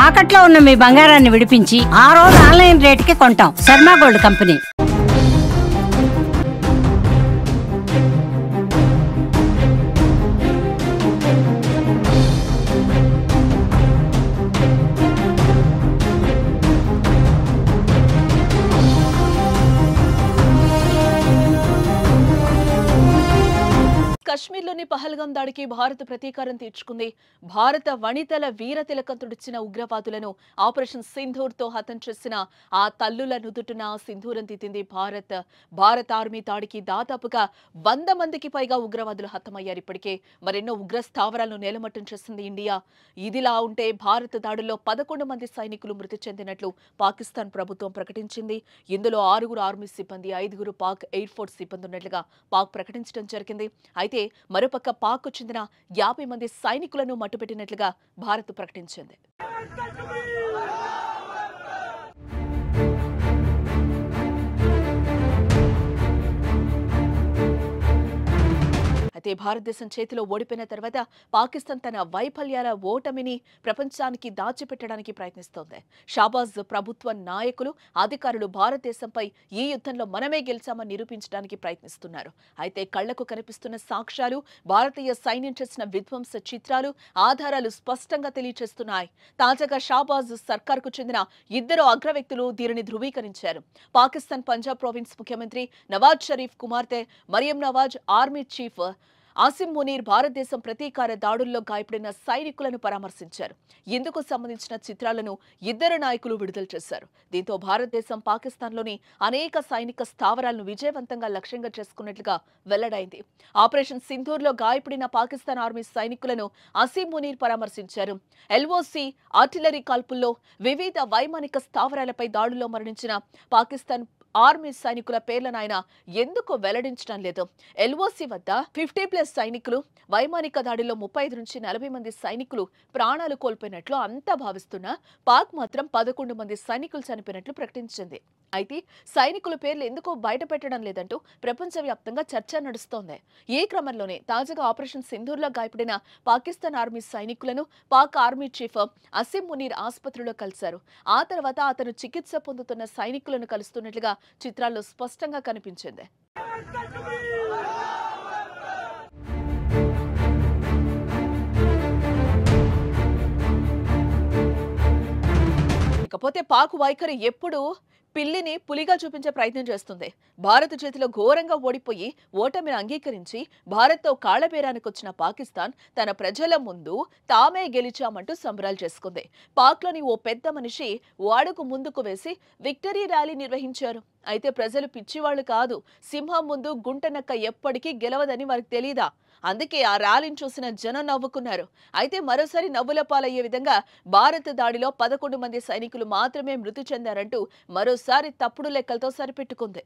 తాకట్లో ఉన్న మీ బంగారాన్ని విడిపించి ఆ రోజు ఆన్లైన్ రేటుకి కొంటాం. Sharma gold company. కశ్మీర్లోని పహల్గాం దాడికి భారత్ ప్రతీకారం తీర్చుకుంది. భారత వనితల వీరతిలకం తుడిచిన ఉగ్రవాదులను ఆపరేషన్ సింధూర్తో హతం చేసిన ఆ తల్లుల నుదుటున సింధూరం దిద్దింది భారత్. భారత ఆర్మీ దాడికి దాదాపుగా 100 మందికి పైగా ఉగ్రవాదులు హతమయ్యారు. ఇప్పటికే మరెన్నో ఉగ్ర స్థావరాలను నేలమట్టం చేసింది ఇండియా. ఇదిలా ఉంటే భారత దాడుల్లో 11 మంది సైనికులు మృతి చెందినట్లు పాకిస్తాన్ ప్రభుత్వం ప్రకటించింది. ఇందులో 6 ఆర్మీ సిబ్బంది, 5 పాక్ ఎయిర్ ఫోర్స్ సిబ్బంది ఉన్నట్లుగా పాక్ ప్రకటించడం జరిగింది. అయితే మరోపక్క పాక్ చెందిన 50 మంది సైనికులను మట్టుపెట్టినట్లుగా భారత్ ప్రకటించింది. అయితే భారతదేశం చేతిలో ఓడిపోయిన తర్వాత పాకిస్తాన్ తన వైఫల్యాల ఓటమిని ప్రపంచానికి దాచిపెట్టడానికి ప్రయత్నిస్తోంది. షాబాజ్ ప్రభుత్వ నాయకులు, అధికారులు భారతదేశంపై ఈ యుద్ధంలో మనమే గెలిచామని నిరూపించడానికి ప్రయత్నిస్తున్నారు. అయితే కళ్లకు కనిపిస్తున్న సాక్ష్యాలు, భారతీయ సైన్యం చేసిన విధ్వంస చిత్రాలు, ఆధారాలు స్పష్టంగా తెలియజేస్తున్నాయి. తాజాగా షాబాజ్ సర్కార్కు చెందిన 2 అగ్రవ్యక్తులు దీనిని ధృవీకరించారు. పాకిస్తాన్ పంజాబ్ ప్రావిన్స్ ముఖ్యమంత్రి నవాజ్ షరీఫ్ కుమార్తె మరియం నవాజ్, ఆర్మీ చీఫ్ ఆసిమ్ మునీర్ భారతదేశం ప్రతీకార దాడుల్లో గాయపడిన సైనికులను పరామర్శించారు. ఇందుకు సంబంధించిన చిత్రాలను 2 నాయకులు విడుదల చేశారు. దీంతో భారతదేశం పాకిస్తాన్లోని అనేక సైనిక స్థావరాలను విజయవంతంగా లక్ష్యంగా చేసుకున్నట్లుగా వెల్లడైంది. ఆపరేషన్ సింధూర్లో గాయపడిన పాకిస్తాన్ ఆర్మీ సైనికులను ఆసిమ్ మునీర్ పరామర్శించారు. ఎల్ఓసి ఆర్టిలరీ కాల్పుల్లో వివిధ వైమానిక స్థావరాలపై దాడుల్లో మరణించిన పాకిస్తాన్ ఆర్మీ సైనికుల పేర్లను ఆయన ఎందుకు వెల్లడించడం లేదు. ఎల్ఓసి వద్ద 50+ సైనికులు, వైమానిక దాడిలో 35 నుంచి 40 మంది సైనికులు ప్రాణాలు కోల్పోయినట్లు అంతా భావిస్తున్నా పాక్ మాత్రం 11 మంది సైనికులు చనిపోయినట్లు ప్రకటించింది. అయితే సైనికుల పేర్లు ఎందుకు బయట పెట్టడం లేదంటూ ప్రపంచవ్యాప్తంగా చర్చ నడుస్తోంది. ఈ క్రమంలోనే తాజాగా ఆపరేషన్ సింధూర్లో గాయపడిన పాకిస్తాన్ ఆర్మీ సైనికులను పాక్ ఆర్మీ చీఫ్ ఆసిమ్ మునీర్ ఆసుపత్రిలో కలిశారు. ఆ తర్వాత అతను చికిత్స పొందుతున్న సైనికులను కలుస్తున్నట్లుగా చిత్రాల్లో స్పష్టంగా కనిపించింది. ఇకపోతే పాక్ వైఖరి ఎప్పుడు పిల్లిని పులిగా చూపించే ప్రయత్నం చేస్తుంది. భారత్ చేతిలో ఘోరంగా ఓడిపోయి ఓటమిని అంగీకరించి భారత్తో కాళ్లబేరానికి వచ్చిన పాకిస్తాన్ తన ప్రజల ముందు తామే గెలిచామంటూ సంబరాలు చేసుకుంది. పాక్లోని ఓ పెద్ద మనిషి ఓ అడుగు ముందుకు వేసి విక్టరీ ర్యాలీ నిర్వహించారు. అయితే ప్రజలు పిచ్చివాళ్లు కాదు, సింహం ముందు గుంటనక్క ఎప్పటికీ గెలవదని వారికి తెలీదా? అందుకే ఆ ర్యాలీని చూసిన జనం నవ్వుకున్నారు. అయితే మరోసారి నవ్వుల పాలయ్యే విధంగా భారత్ దాడిలో 11 మంది సైనికులు మాత్రమే మృతి చెందారంటూ మరోసారి తప్పుడు లెక్కలతో సరిపెట్టుకుంది.